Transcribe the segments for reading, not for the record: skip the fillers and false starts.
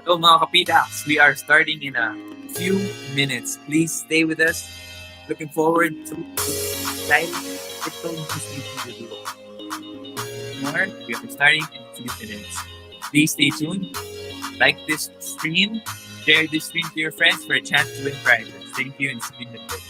Hello mga PDAX, we are starting in a few minutes. Please stay with us. Looking forward to exciting crypto news video. More, we are starting in a few minutes. Please stay tuned. Like this stream, share this stream to your friends for a chance to win prizes. Thank you and see you in a bit.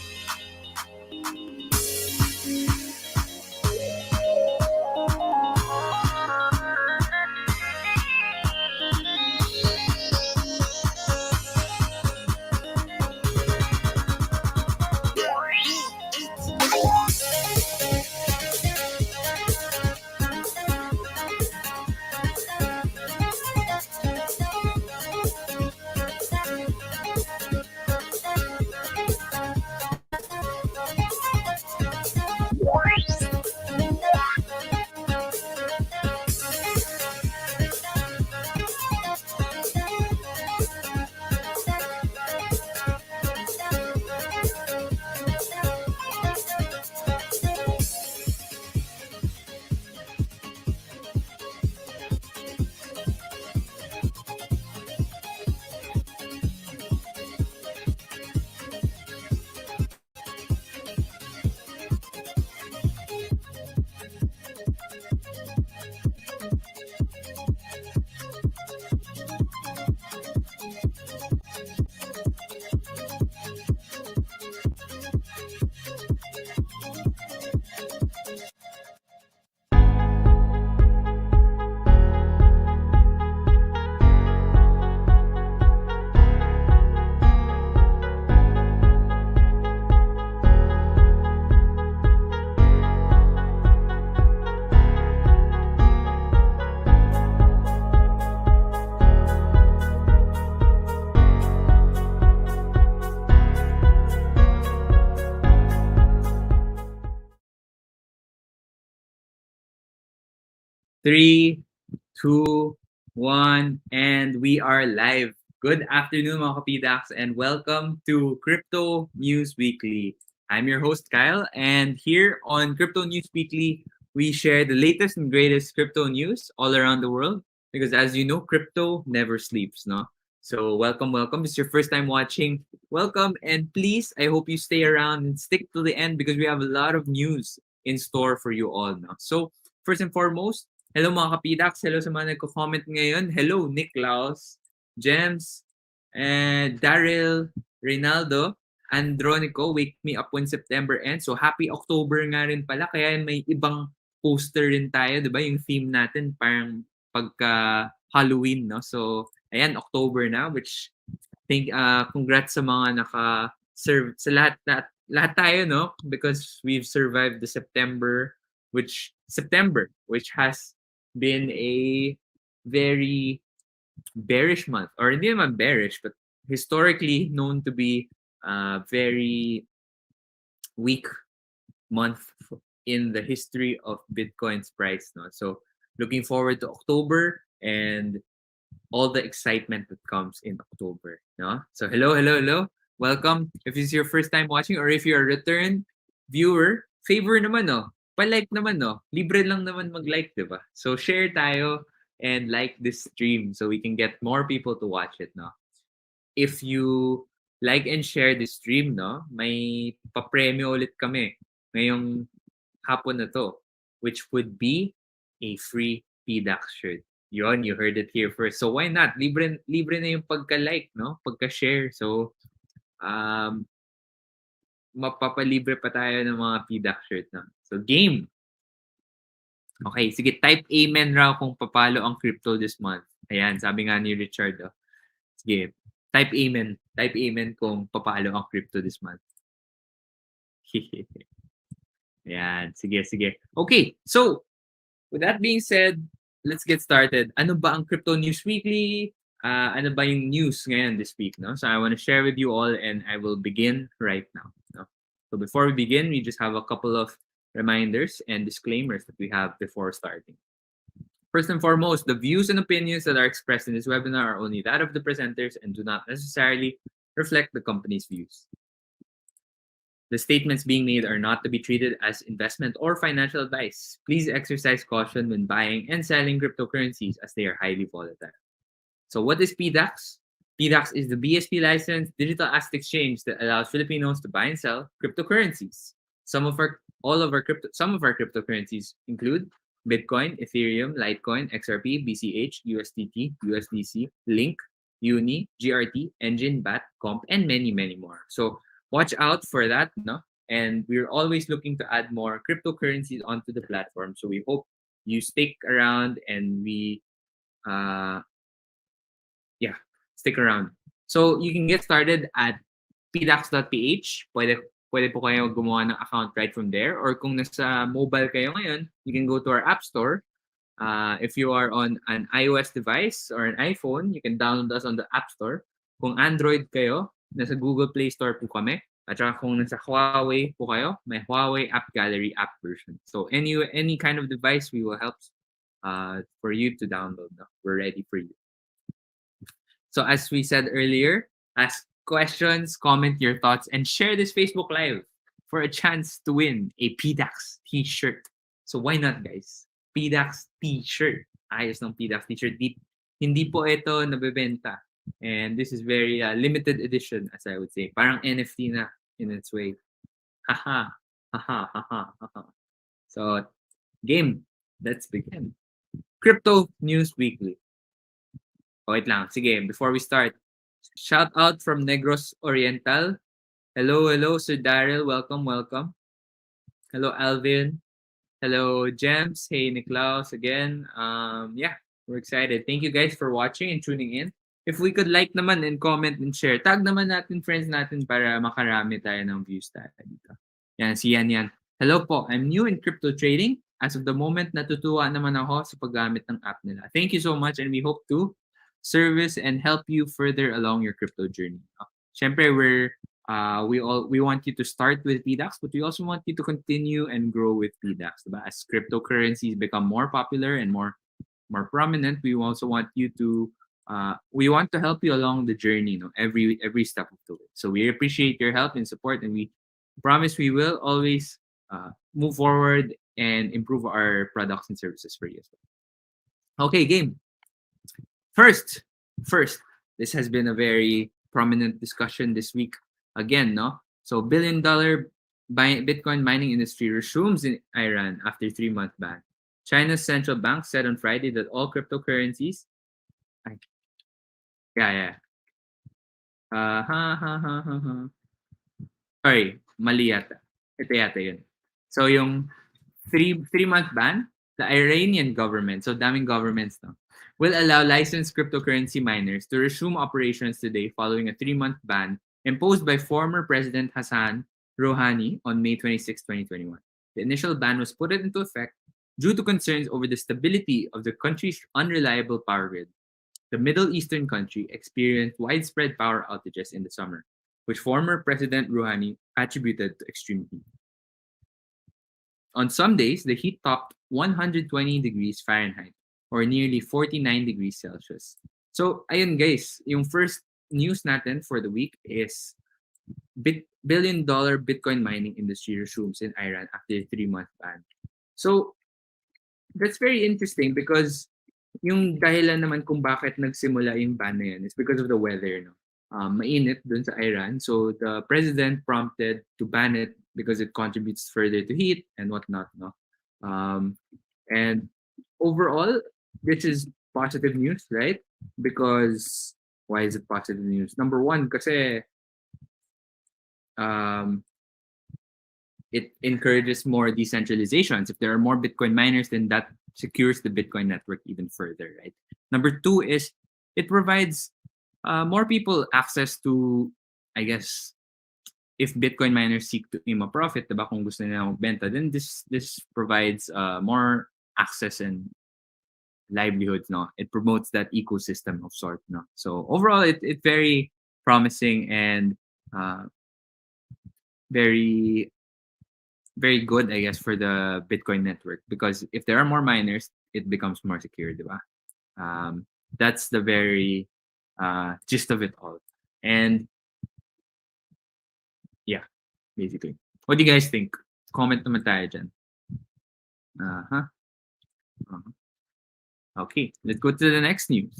Three, two, one, and we are live. Good afternoon, mga PDAX, and welcome to Crypto News Weekly. I'm your host, Kyle, and here on Crypto News Weekly, we share the latest and greatest crypto news all around the world. Because as you know, crypto never sleeps, no? So welcome. If it's your first time watching, welcome, and please, I hope you stay around and stick to the end because we have a lot of news in store for you all, no? So first and foremost, hello mga kapidax, hello sa mga nagko-comment ngayon. Hello Niklaus, Gems, and Daryl, Reynaldo, Andronico, Wake Me Up When September Ends. So happy October nga rin pala, kaya may ibang poster rin tayo, 'di ba? Yung theme natin parang pagka Halloween, no? So ayan, October na, which think congrats sa mga naka-serve sa lahat tayo, no? Because we've survived the September which has been a very bearish month, or hindi naman bearish, but historically known to be a very weak month in the history of Bitcoin's price. No? So looking forward to October and all the excitement that comes in October. No? So hello. Welcome. If it's your first time watching or if you're a return viewer, favor naman, no? Pa-like naman, no? Libre lang naman mag-like, di ba? So, share tayo and like this stream so we can get more people to watch it, no? If you like and share this stream, no? May pa-premyo ulit kami ngayong hapon na to, which would be a free PDAX shirt. Yon, you heard it here first. So why not? Libre na yung pagka-like, no? Pagka-share. So, um, mapapalibre pa tayo ng mga PDAX shirt na. So, game. Okay, sige, type amen raw kung papalo ang crypto this month. Ayan, sabi nga ni Richard. Oh. Sige, type amen. Type amen kung papalo ang crypto this month. Ayan, sige, sige. Okay, so, with that being said, let's get started. Ano ba ang Crypto News Weekly? Ano ba yung news ngayon this week? No? So I want to share with you all and I will begin right now. No? So before we begin, we just have a couple of reminders and disclaimers that we have before starting. First and foremost, the views and opinions that are expressed in this webinar are only that of the presenters and do not necessarily reflect the company's views. The statements being made are not to be treated as investment or financial advice. Please exercise caution when buying and selling cryptocurrencies as they are highly volatile. So what is PDAX? PDAX is the BSP licensed digital asset exchange that allows Filipinos to buy and sell cryptocurrencies. Some of our cryptocurrencies include Bitcoin, Ethereum, Litecoin, XRP, BCH, USDT, USDC, Link, Uni, GRT, Engine, BAT, Comp, and many, many more. So watch out for that, no? And we're always looking to add more cryptocurrencies onto the platform. So we hope you stick around and we, stick around. So you can get started at PDAX.ph. Pwede po kayo gumawa ng account right from there. Or kung nasa mobile kayo ngayon, you can go to our app store. If you are on an iOS device or an iPhone, you can download us on the App Store. Kung Android kayo, nasa Google Play Store po kami. At saka kung nasa Huawei po kayo, may Huawei App Gallery app version. So any kind of device, we will help for you to download. No? We're ready for you. So as we said earlier, ask questions, comment your thoughts, and share this Facebook Live for a chance to win a PDAX t-shirt. So why not, guys? PDAX t-shirt. Ayos ng PDAX t-shirt. Hindi po ito nabebenta. And this is very limited edition, as I would say. Parang NFT na in its way. Haha. Haha. Haha. Haha. So, game. Let's begin. Crypto News Weekly. Wait lang. Sige, before we start, shout out from Negros Oriental. Hello, Sir Daryl. Welcome, welcome. Hello, Alvin. Hello, Gems. Hey, Niklaus again. We're excited. Thank you guys for watching and tuning in. If we could like naman and comment and share, tag naman natin friends natin para makarami tayo ng views tayo dito. Yan, si Yan. Hello po, I'm new in crypto trading. As of the moment, natutuwa naman ako sa paggamit ng app nila. Thank you so much and we hope to service and help you further along your crypto journey. Syempre, we want you to start with PDAX, but we also want you to continue and grow with PDAX. Diba? As cryptocurrencies become more popular and more prominent, we also want you to we want to help you along the journey, every step of the way. So we appreciate your help and support, and we promise we will always move forward and improve our products and services for you as well. Okay, game. First, this has been a very prominent discussion this week again, no? So billion-dollar Bitcoin mining industry resumes in Iran after 3-month ban. China's central bank said on Friday that all cryptocurrencies Sorry, mali yata. Ito yata yun. So yung 3-month ban, the Iranian government, so daming governments now, will allow licensed cryptocurrency miners to resume operations today following a 3-month ban imposed by former President Hassan Rouhani on May 26, 2021. The initial ban was put into effect due to concerns over the stability of the country's unreliable power grid. The Middle Eastern country experienced widespread power outages in the summer, which former President Rouhani attributed to extreme heat. On some days, the heat topped 120 degrees Fahrenheit, or nearly 49 degrees Celsius. So, ayun guys, yung first news natin for the week is billion Bitcoin mining industry resumes in Iran after a 3-month ban. So that's very interesting because yung dahilan naman kung bakit nagsimula yung ban na yun is because of the weather. No? Mainit dun sa Iran. So the president prompted to ban it because it contributes further to heat and whatnot. No? Um, and overall, this is positive news, right? Because why is it positive news? Number one, kasi um, it encourages more decentralizations. If there are more Bitcoin miners, then that secures the Bitcoin network even further, right? Number two is it provides more people access to, I guess, if Bitcoin miners seek to aim a profit, diba, kung gusto nila magbenta, then this provides more access and livelihoods, no? It promotes that ecosystem of sort, no? So overall, it's very promising and uh, very very good, I guess, for the Bitcoin network because if there are more miners, it becomes more secure, diba? That's the very gist of it all. And yeah, basically. What do you guys think? Comment naman tayo dyan. Uh-huh. Uh-huh. Okay, let's go to the next news.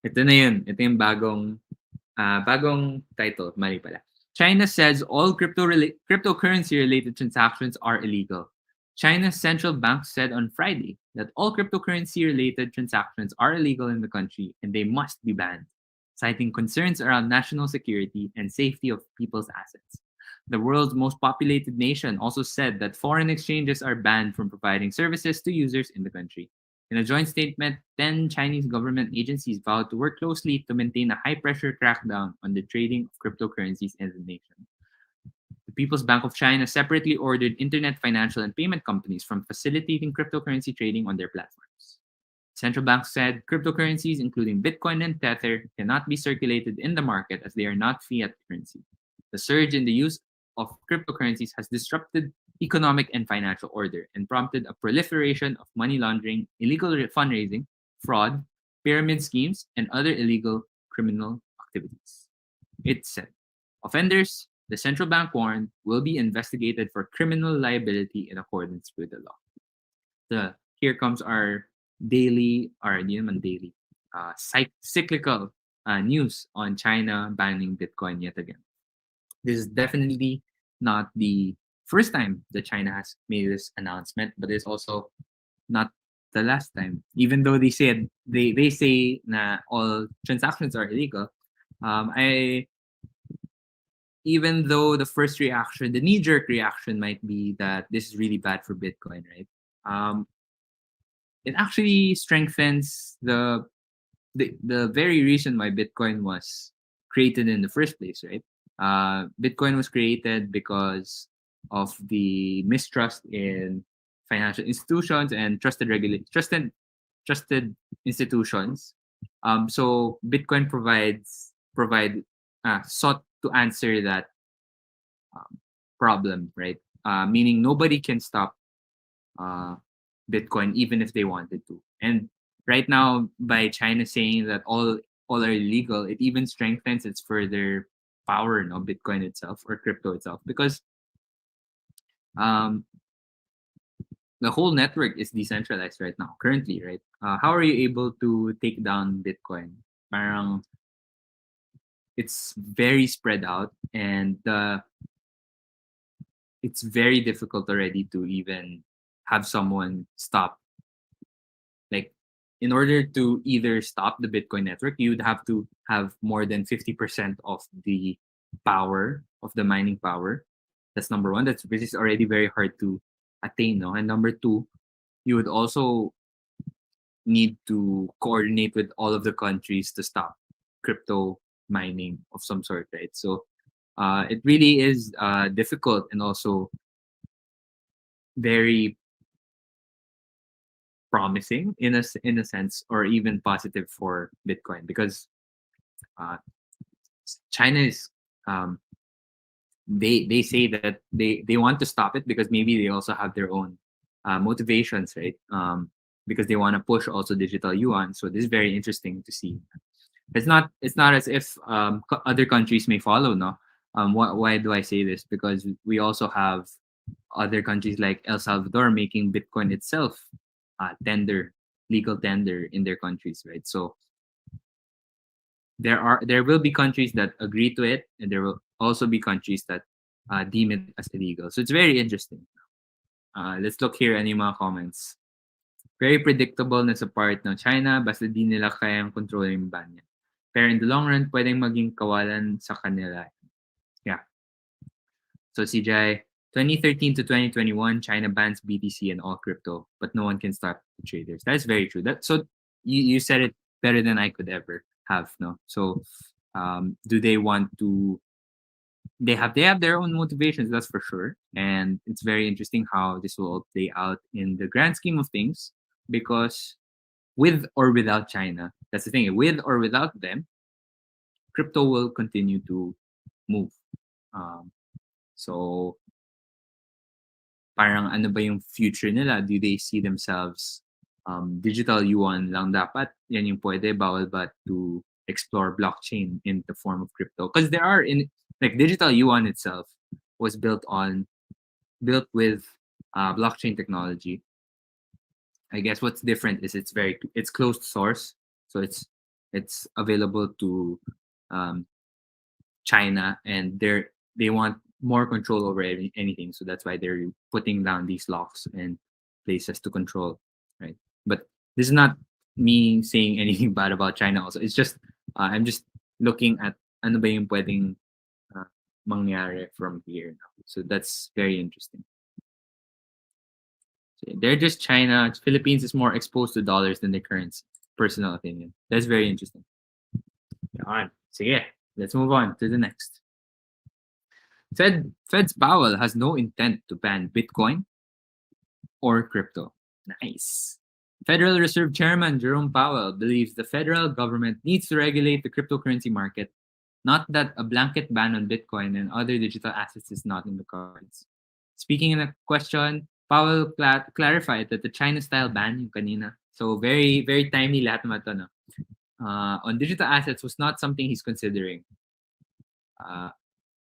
Ito na yun. Ito yung bagong title. Mali pala. China says all cryptocurrency-related transactions are illegal. China's central bank said on Friday that all cryptocurrency-related transactions are illegal in the country and they must be banned, citing concerns around national security and safety of people's assets. The world's most populated nation also said that foreign exchanges are banned from providing services to users in the country. In a joint statement, 10 Chinese government agencies vowed to work closely to maintain a high-pressure crackdown on the trading of cryptocurrencies in the nation. The People's Bank of China separately ordered internet financial and payment companies from facilitating cryptocurrency trading on their platforms. Central bank said cryptocurrencies, including Bitcoin and Tether, cannot be circulated in the market as they are not fiat currency. The surge in the use of cryptocurrencies has disrupted economic and financial order and prompted a proliferation of money laundering, illegal fundraising, fraud, pyramid schemes, and other illegal criminal activities. It said, offenders, the central bank warned, will be investigated for criminal liability in accordance with the law. Here comes our daily, or hindi naman daily, cyclical news on China banning Bitcoin yet again. This is definitely not the first time that China has made this announcement, but it's also not the last time. Even though they say na all transactions are illegal, I even though the first reaction, the knee-jerk reaction might be that this is really bad for Bitcoin, right? It actually strengthens the very reason why Bitcoin was created in the first place, right? Bitcoin was created because of the mistrust in financial institutions and trusted institutions. So Bitcoin sought to answer that problem, right? Meaning nobody can stop Bitcoin even if they wanted to. And right now, by China saying that all are illegal, it even strengthens its further power, no, Bitcoin itself or crypto itself, because um, the whole network is decentralized right now, currently, right? How are you able to take down Bitcoin? Parang it's very spread out, and it's very difficult already to even have someone stop. Like, in order to either stop the Bitcoin network, you would have to have more than 50% of the power of the mining power. That's number one. Which is already very hard to attain, no? And number two, you would also need to coordinate with all of the countries to stop crypto mining of some sort, right? So it really is difficult and also very promising in a sense, or even positive for Bitcoin, because uh, China is they say that they want to stop it because maybe they also have their own motivations, right? Because they want to push also digital yuan. So this is very interesting to see. It's not as if other countries may follow, no. Why do I say this? Because we also have other countries like El Salvador making Bitcoin itself legal tender in their countries, right? So there will be countries that agree to it, and there will also be countries that deem it as illegal. So it's very interesting. Let's look here any mga comments. Very predictable na sa part ng China, basta di nila kayang control yung ban niya. Pero in the long run, pwedeng maging kawalan sa kanila. Yeah. So CJ, 2013 to 2021, China bans BTC and all crypto, but no one can stop the traders. That's very true. So you said it better than I could ever have. No. So do they want to? They have their own motivations, that's for sure, and it's very interesting how this will all play out in the grand scheme of things. Because with or without China, that's the thing. With or without them, crypto will continue to move. So parang ano ba yung future nila? Do they see themselves digital yuan lang dapat? Yan yung pwede, bawal ba to explore blockchain in the form of crypto? Because there are like digital yuan itself was built with blockchain technology. I guess what's different is it's closed source, so it's available to China, and they want more control over anything, so that's why they're putting down these locks and places to control, right? But this is not me saying anything bad about China. Also, it's just I'm just looking at ano ba yung pwedeng mangyari from here now. So that's very interesting. So they're just China. Philippines is more exposed to dollars than the currency. Personal opinion. That's very interesting. So yeah, let's move on to the next. Fed's Powell has no intent to ban Bitcoin or crypto. Nice. Federal Reserve Chairman Jerome Powell believes the federal government needs to regulate the cryptocurrency market, not that a blanket ban on Bitcoin and other digital assets is not in the cards. Speaking in a question, Powell clarified that the China-style ban, yung kanina, so very, very timely lahat naman to, no? On digital assets was not something he's considering.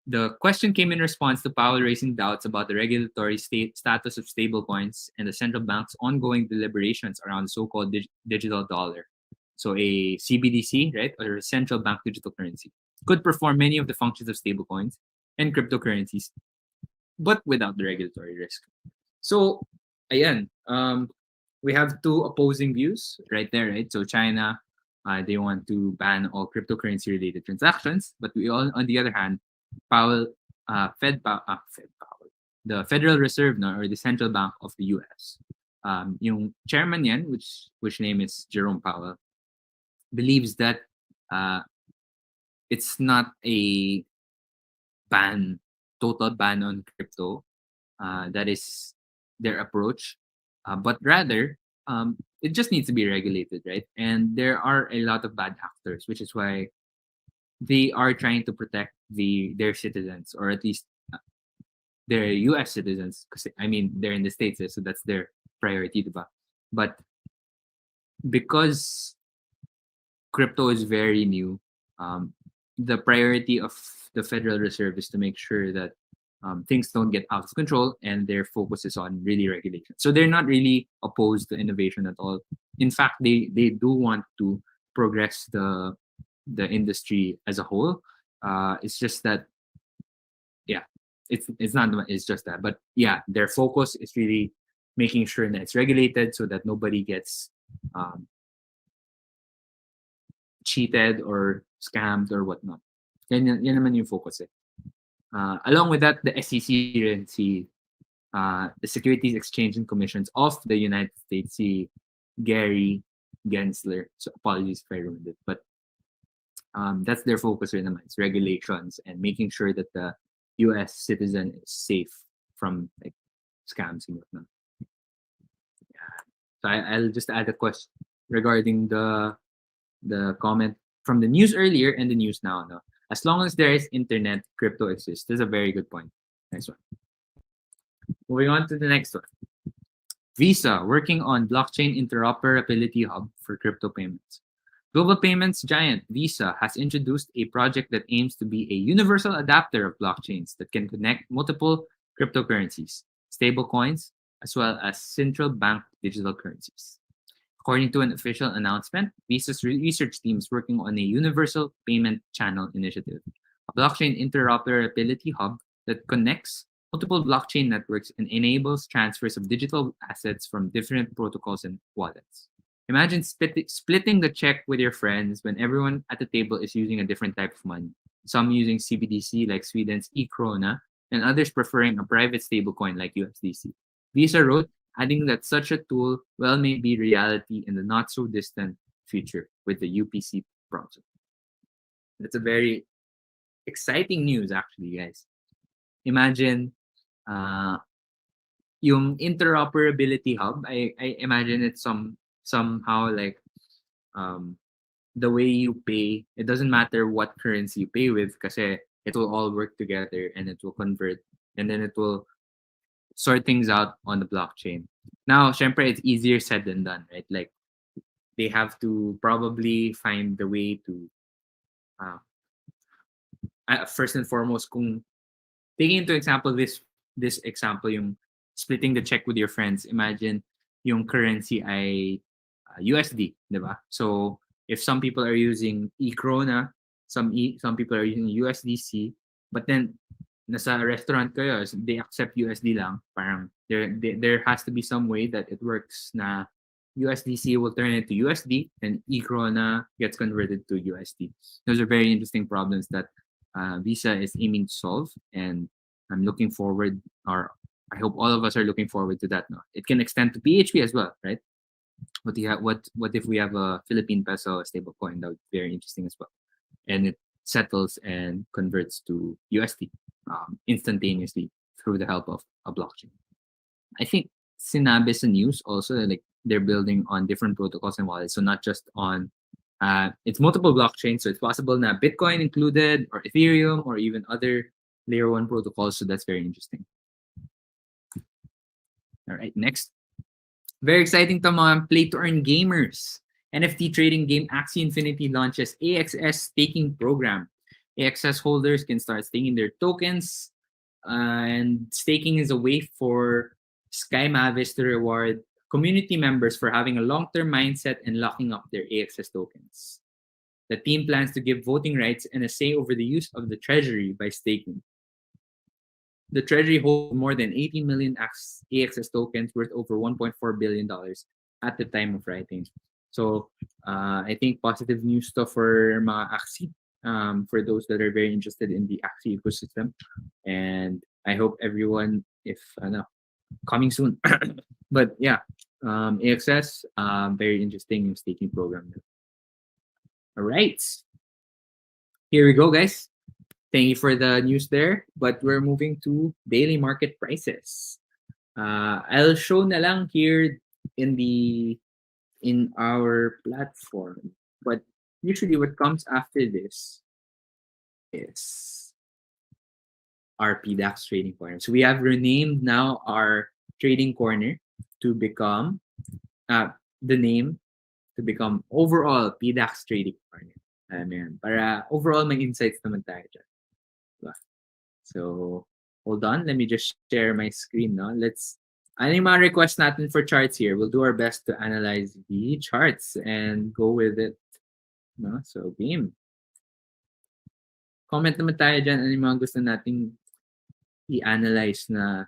The question came in response to Powell raising doubts about the regulatory status of stablecoins and the central bank's ongoing deliberations around the so-called digital dollar. So a CBDC, right, or a central bank digital currency, could perform many of the functions of stablecoins and cryptocurrencies, but without the regulatory risk. So, ayan, we have two opposing views right there, right? So China, they want to ban all cryptocurrency-related transactions, but we all, on the other hand, Powell, Fed Powell, the Federal Reserve, no, or the central bank of the U.S. Yung chairman yan, which name is Jerome Powell, believes that it's not a total ban on crypto. That is their approach, but rather it just needs to be regulated, right? And there are a lot of bad actors, which is why they are trying to protect their citizens, or at least their U.S. citizens, because I mean they're in the States, so that's their priority, diba? But because crypto is very new, the priority of the Federal Reserve is to make sure that things don't get out of control, and their focus is on really regulation. So they're not really opposed to innovation at all. In fact, they do want to progress the industry as a whole. It's just that, yeah, it's not. It's just that, but yeah, their focus is really making sure that it's regulated so that nobody gets cheated or scammed or whatnot. Yan naman yung focus eh. Along with that, the SEC and the Securities Exchange and Commissions of the United States, Gary Gensler. So apologies if I ruined it, but that's their focus rin naman. It's regulations and making sure that the U.S. citizen is safe from like scams and whatnot. Yeah. So I'll just add a question regarding the comment from the news earlier and the news now. No? As long as there is internet, crypto exists. That's a very good point. Next one. Moving on to the next one. Visa working on blockchain interoperability hub for crypto payments. Global payments giant Visa has introduced a project that aims to be a universal adapter of blockchains that can connect multiple cryptocurrencies, stablecoins, as well as central bank digital currencies. According to an official announcement, Visa's research team is working on a universal payment channel initiative, a blockchain interoperability hub that connects multiple blockchain networks and enables transfers of digital assets from different protocols and wallets. Imagine splitting the check with your friends when everyone at the table is using a different type of money. Some using CBDC like Sweden's e-krona, and others preferring a private stablecoin like USDC. Visa wrote, adding that such a tool well may be reality in the not so distant future with the UPC project. That's a very exciting news, actually, guys. Imagine uh, yung interoperability hub. I imagine it's somehow like um, the way you pay. It doesn't matter what currency you pay with, kasi it will all work together and it will convert, and then it will sort things out on the blockchain. Now, syempre, it's easier said than done, right? Like, they have to probably find the way to, uh, first and foremost, kung taking into example this example, yung splitting the check with your friends. Imagine yung currency ay USD, di ba? So, if some people are using e-krona, some people are using USDC, but then nasa restaurant kayo, they accept USD lang. Parang there has to be some way that it works na USDC will turn into USD and e-krona gets converted to USD. Those are very interesting problems that Visa is aiming to solve, and I'm looking forward, or I hope all of us are looking forward to that. No, it can extend to PHP as well, right? What if we have a Philippine peso stablecoin? That would be very interesting as well, and it settles and converts to USD instantaneously through the help of a blockchain. I think sinabi sa news also, like they're building on different protocols and wallets, so not just on it's multiple blockchains, so it's possible na Bitcoin included, or Ethereum, or even other layer 1 protocols, so that's very interesting. All right, next. Very exciting to mga play-to-earn gamers. NFT trading game Axie Infinity Launches AXS staking program. AXS holders can start staking their tokens, and staking is a way for Sky Mavis to reward community members for having a long-term mindset and locking up their AXS tokens. The team plans to give voting rights and a say over the use of the treasury by staking. The treasury holds more than 18 million AXS tokens worth over $1.4 billion at the time of writing. So I think positive news to for mga Axie, for those that are very interested in the Axie ecosystem. And I hope everyone, if coming soon. But yeah, AXS, very interesting staking program. All right. Here we go, guys. Thank you for the news there. But we're moving to daily market prices. I'll show na lang here in our platform. But usually what comes after this is our PDAX trading corner. So we have renamed now our trading corner to become the name to become overall PDAX trading corner. Ayan. Para overall may insights naman tayo dyan. So hold on, let me just share my screen now. Ano yung mga request natin for charts here? We'll do our best to analyze the charts and go with it. No? So game. Comment naman tayo dyan ano yung mga gusto nating i-analyze na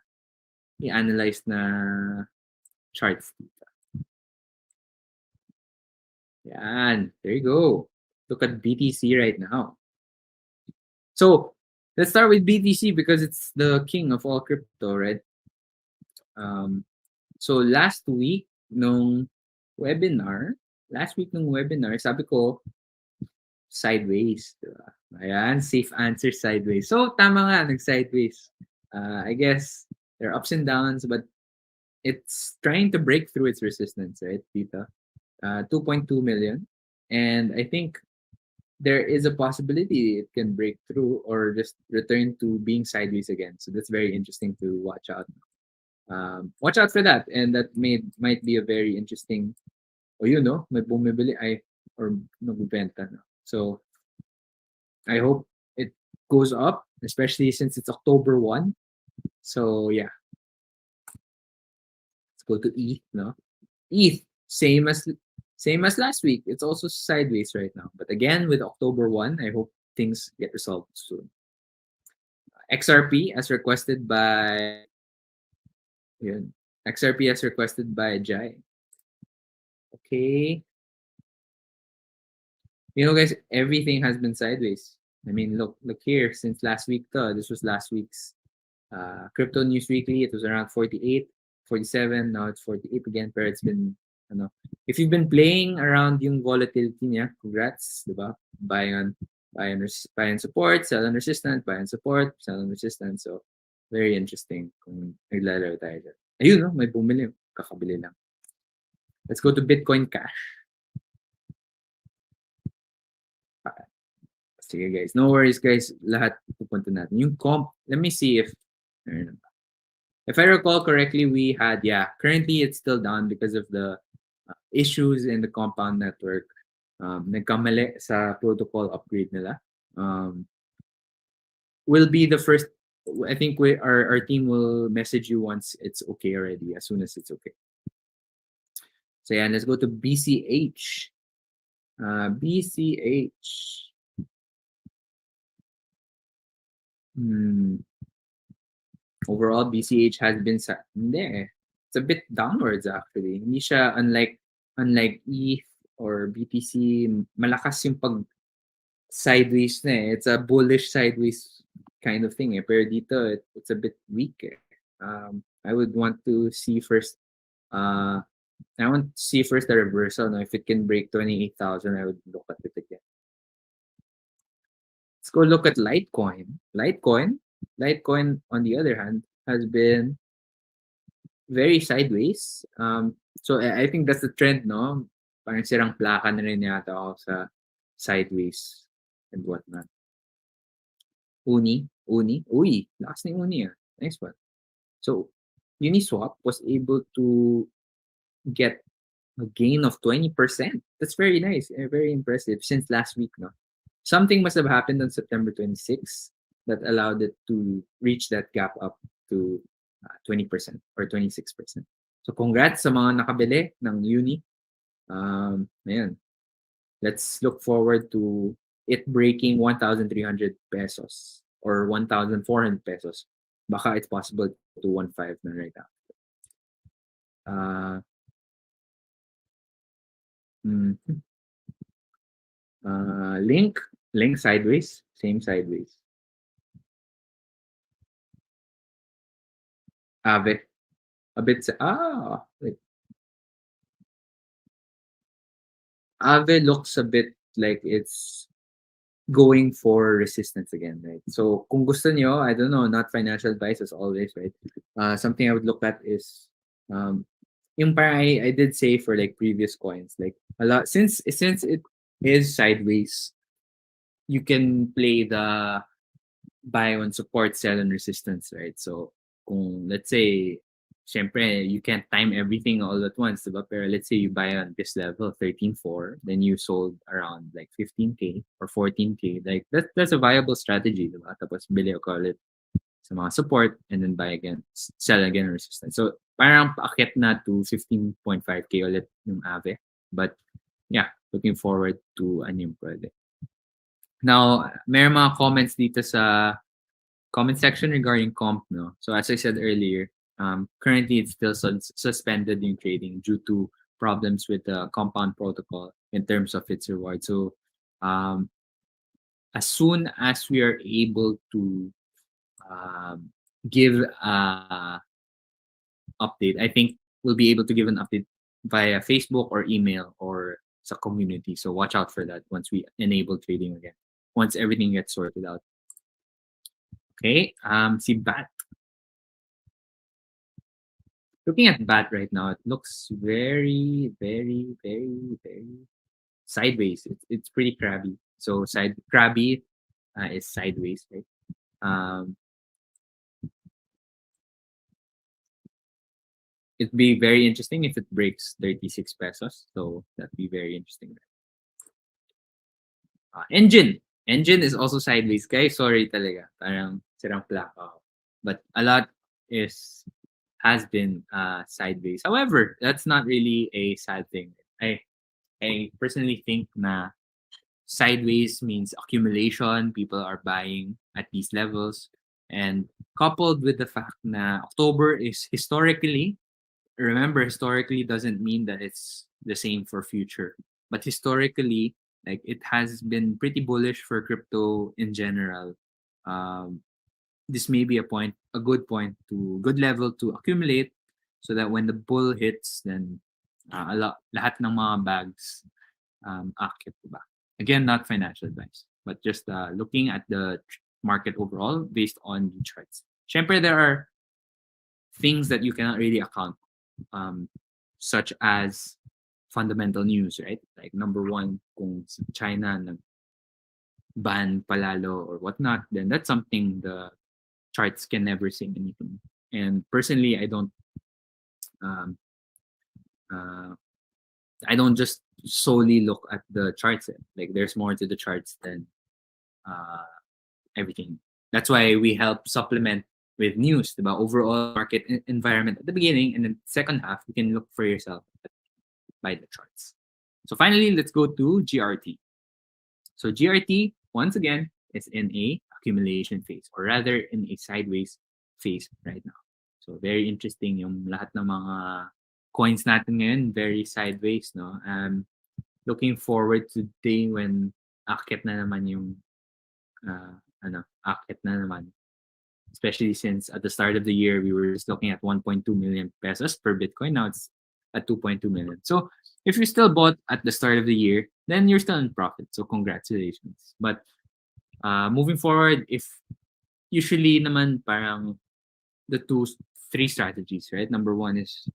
charts dito. Yan. There you go. Look at BTC right now. So let's start with BTC because it's the king of all crypto, right? So last week nung webinar, sabi ko, sideways. Diba? Ayan, safe answer, sideways. So tama nga, nag-sideways. I guess there are ups and downs, but it's trying to break through its resistance, right, Tita? 2.2 million. And I think there is a possibility it can break through or just return to being sideways again. So that's very interesting to watch out. Watch out for that. And that might be a very interesting, may bumibili. or nagbebenta. No? So I hope it goes up, especially since it's October 1. So yeah, let's go to ETH. No, ETH same as last week. It's also sideways right now. But again, with October 1, I hope things get resolved soon. XRP as requested by yun, XRP as requested by Jai. Okay. You know, guys, everything has been sideways. I mean, look here. Since last week, this was last week's Crypto News Weekly. It was around 48, 47. Now it's 48 again. Pero it's been, ano, if you've been playing around yung volatility niya, congrats, diba? Buy on support, sell on resistance, buy on support, sell on resistance. So, very interesting kung naglalaro tayo dyan. Ayun, no? May bumili. Kakabili lang. Let's go to Bitcoin Cash. Sige guys, no worries guys, lahat pupunta natin. Yung comp, let me see if I recall correctly, we had, currently it's still down because of the issues in the compound network. Nagkamali sa protocol upgrade nila. Will be the first, I think our team will message you once it's okay already, as soon as it's okay. So yeah, let's go to BCH. BCH. Overall, BCH has been it's a bit downwards actually. Hindi siya unlike ETH or BTC, malakas yung pag sideways na eh. It's a bullish sideways kind of thing eh. Pero dito, it's a bit weak eh. I would want to see first the reversal. No? If it can break 28,000, I would look at it again. Let's go look at Litecoin. Litecoin, on the other hand, has been very sideways. So I think that's the trend, no? Parang sirang plaka na rin yata ako sa sideways and whatnot. Uni. Uy, lakas ni Uni ah. Nice one. So, Uniswap was able to get a gain of 20%. That's very nice. Very impressive since last week, no? Something must have happened on September 26 that allowed it to reach that gap up to 20% or 26%. So congrats sa mga nakabili ng Uni. Ayan. Let's look forward to it breaking 1,300 pesos or 1,400 pesos. Baka it's possible to 1.5 na right now. Link sideways, same sideways. Ave, a bit wait. Ave looks a bit like it's going for resistance again, right? So kung gusto nyo, I don't know, not financial advice as always, right? Something I would look at is yung parang I did say for like previous coins, like a lot since it is sideways, you can play the buy on support, sell on resistance, right? So kung let's say, syempre, you can't time everything all at once, diba? Pero let's say you buy on this level, 13.4, then you sold around like 15K or 14K, like that's a viable strategy, diba? Tapos bili o call it sa mga support and then buy again, sell again resistance. So parang paakit na to 15.5K ulit yung Ave. But yeah, looking forward to ano yung pwede. Now, may mga comments dito sa comment section regarding comp, no? So as I said earlier, currently it's still suspended in trading due to problems with the compound protocol in terms of its reward. So as soon as we are able to give update, I think we'll be able to give an update via Facebook or email or sa community. So watch out for that once we enable trading again, once everything gets sorted out. Okay, see BAT. Looking at BAT right now, it looks very, very, very, very sideways. It's pretty crabby. So crabby is sideways, right? It'd be very interesting if it breaks 36 pesos. So that'd be very interesting. Engine is also sideways, guys. Sorry talaga. Parang sirang plaka. But a lot is has been sideways. However, that's not really a sad thing. I personally think na sideways means accumulation. People are buying at these levels. And coupled with the fact na October is historically, remember, historically doesn't mean that it's the same for future. But historically, like it has been pretty bullish for crypto in general. Um, this may be a good point to good level to accumulate, so that when the bull hits, then lahat ng mga bags akit, diba? Again, not financial advice, but just looking at the market overall based on the charts. Syempre, there are things that you cannot really account, um, such as fundamental news, right? Like number one, kung China ban palalo or whatnot, then that's something the charts can never say anything. And personally, um, uh, I don't just solely look at the charts. Like there's more to the charts than uh, everything. That's why we help supplement with news about overall market environment at the beginning, and then second half you can look for yourself by the charts. So finally, let's go to GRT. So GRT once again is in a accumulation phase, or rather in a sideways phase right now. So very interesting yung lahat ng mga coins natin ngayon, very sideways, no? Looking forward to the day when akit na naman yung akit na naman. Especially since at the start of the year we were just looking at 1.2 million pesos per Bitcoin. Now it's at 2.2 million. So if you still bought at the start of the year, then you're still in profit. So congratulations. But moving forward, if usually naman parang the three strategies, right? Number one is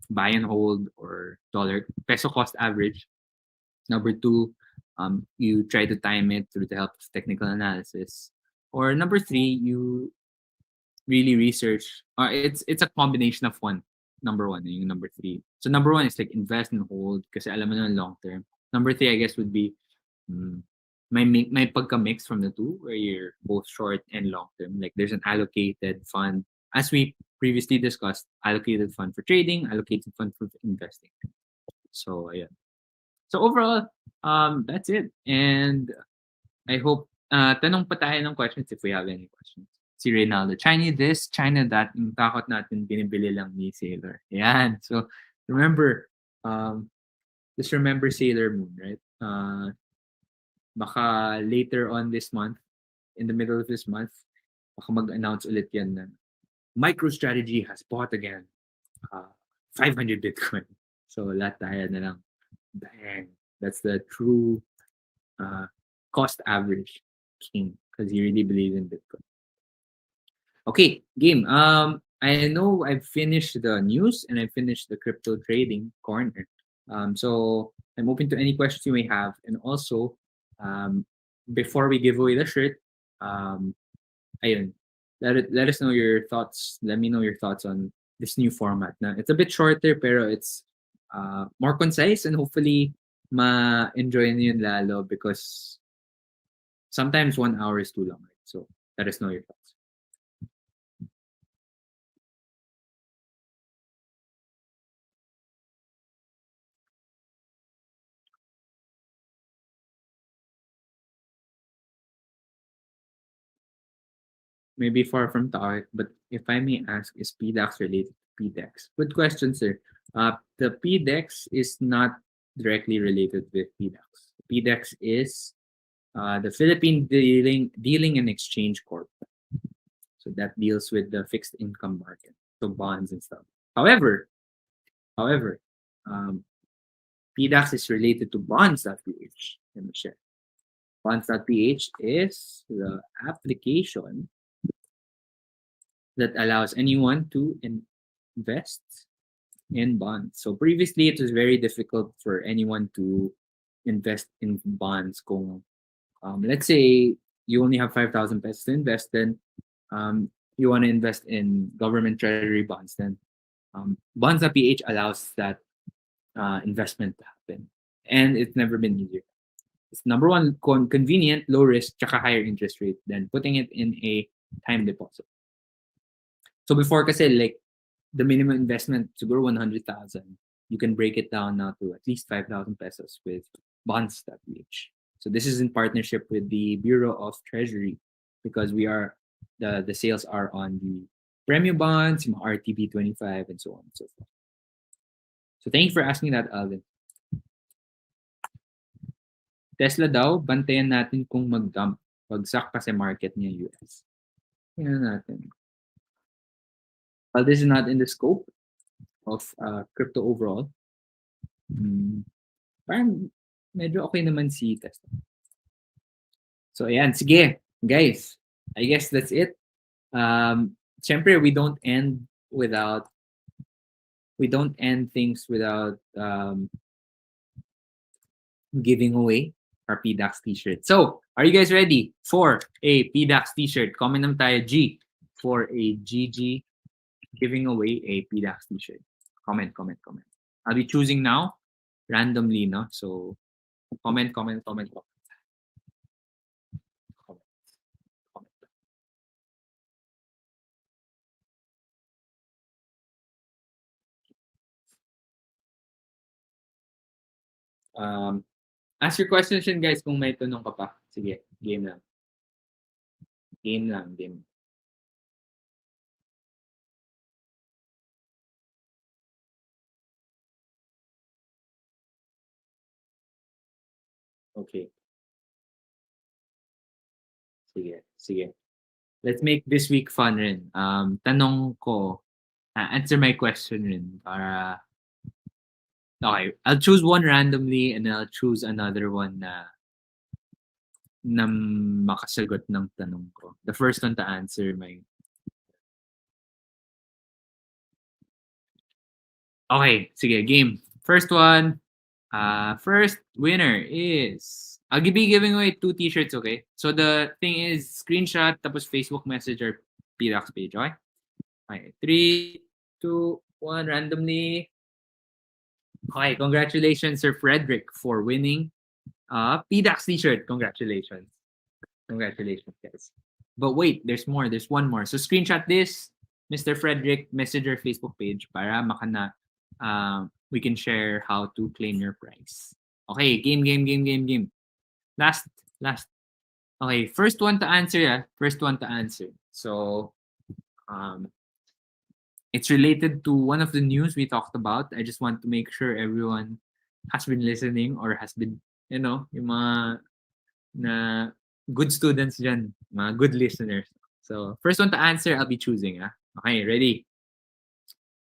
buy and hold, or dollar peso cost average. Number two, you try to time it through the help of technical analysis. Or number three, you really research. It's a combination of one. Number one, yung number three. So number one is like invest and hold kasi alam mo naman long term. Number three, I guess, would be may pagka-mix from the two where you're both short and long term. Like there's an allocated fund, as we previously discussed, allocated fund for trading, allocated fund for investing. So yeah. So overall, that's it. And I hope tanong pa tayo ng questions if we have any questions. Si Reynaldo, China this, China that, yung takot natin binibili lang ni Sailor. Yan. So remember, just remember Sailor Moon, right? Baka later on this month, in the middle of this month, baka mag-announce ulit yan na MicroStrategy has bought again 500 Bitcoin. So lahat tayo na lang, bang. That's the true cost average king, because you really believe in Bitcoin. Okay, game. I know I've finished the news and I finished the crypto trading corner. So I'm open to any questions you may have. And also, before we give away the shirt, ayun, let us know your thoughts. Let me know your thoughts on this new format. Now, it's a bit shorter, pero it's more concise, and hopefully ma-enjoy niyo yun lalo, because sometimes 1 hour is too long. Right? So let us know your thoughts. Maybe far from target, but if I may ask, is PDAX related to PDAX? Good question, sir. The PDAX is not directly related with PDAX. PDAX is the Philippine Dealing and Exchange Corp. So that deals with the fixed income market, so bonds and stuff. However, PDAX is related to Bonza.ph. Let me share. Bonza.ph is the application that allows anyone to invest in bonds. So previously, it was very difficult for anyone to invest in bonds. Kung let's say you only have 5,000 pesos to invest, then you want to invest in government treasury bonds, then Bonza PH allows that investment to happen, and it's never been easier. It's number one, convenient, low risk, tsaka higher interest rate than putting it in a time deposit. So before kasi like the minimum investment siguro 100,000, you can break it down now to at least 5,000 pesos with Bonza PH. So this is in partnership with the Bureau of Treasury because the sales are on the premium bonds, yung RTB 25 and so on and so forth. So thank you for asking that, Alvin. Tesla daw, bantayan natin kung mag-dump. Bagsak kasi market niya US. Tingnan natin. Well, this is not in the scope of crypto overall. Parang medyo okay naman si Tesla. So ayan, sige, guys. I guess that's it. Siyempre, we don't end things without giving away our PDAX t-shirt. So, are you guys ready for a PDAX t-shirt? Comment naman tayo G for a GG giving away a PDAX t-shirt. Comment. I'll be choosing now randomly, no? So, comment. Ask your questions yun, guys, kung may tanong ka pa. Sige, game lang. Okay. Sige. Let's make this week fun rin. Tanong ko, answer my question rin para... Okay, I'll choose one randomly and then I'll choose another one na makasagot ng tanong ko. The first one to answer my... Okay, sige, game. First one. First winner is... I'll be giving away 2 t-shirts, okay? So the thing is, screenshot tapos Facebook message or PDAX page, okay? Okay, 3, 2, 1, randomly. Okay, congratulations, Sir Frederick, for winning PDAX t-shirt. Congratulations, guys. But wait, there's more. There's one more. So screenshot this, Mr. Frederick, message our Facebook page para makana we can share how to claim your prize. Okay, game. Last. Okay, first one to answer. So, it's related to one of the news we talked about. I just want to make sure everyone has been listening or has been, yung mga na good students dyan, mga good listeners. So, first one to answer, I'll be choosing. Okay, ready?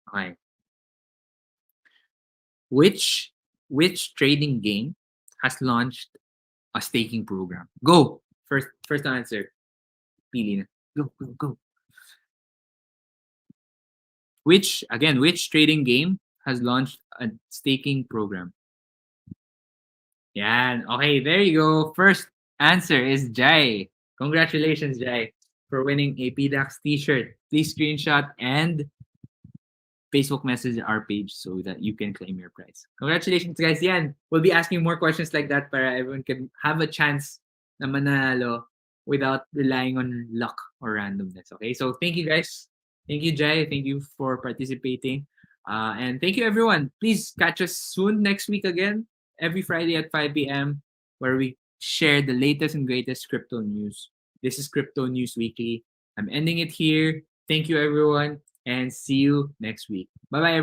Okay. Which trading game has launched a staking program? Go! First answer. Pili na. Go. Which trading game has launched a staking program? Yan. Okay, there you go. First answer is Jai. Congratulations, Jai, for winning a PDAX t-shirt. Please screenshot and Facebook message our page so that you can claim your prize. Congratulations, guys. Yan. We'll be asking more questions like that para everyone can have a chance na manalo without relying on luck or randomness. Okay, so thank you, guys. Thank you, Jai. Thank you for participating. And thank you, everyone. Please catch us soon next week again, every Friday at 5 p.m., where we share the latest and greatest crypto news. This is Crypto News Weekly. I'm ending it here. Thank you, everyone, and see you next week. Bye-bye, everyone.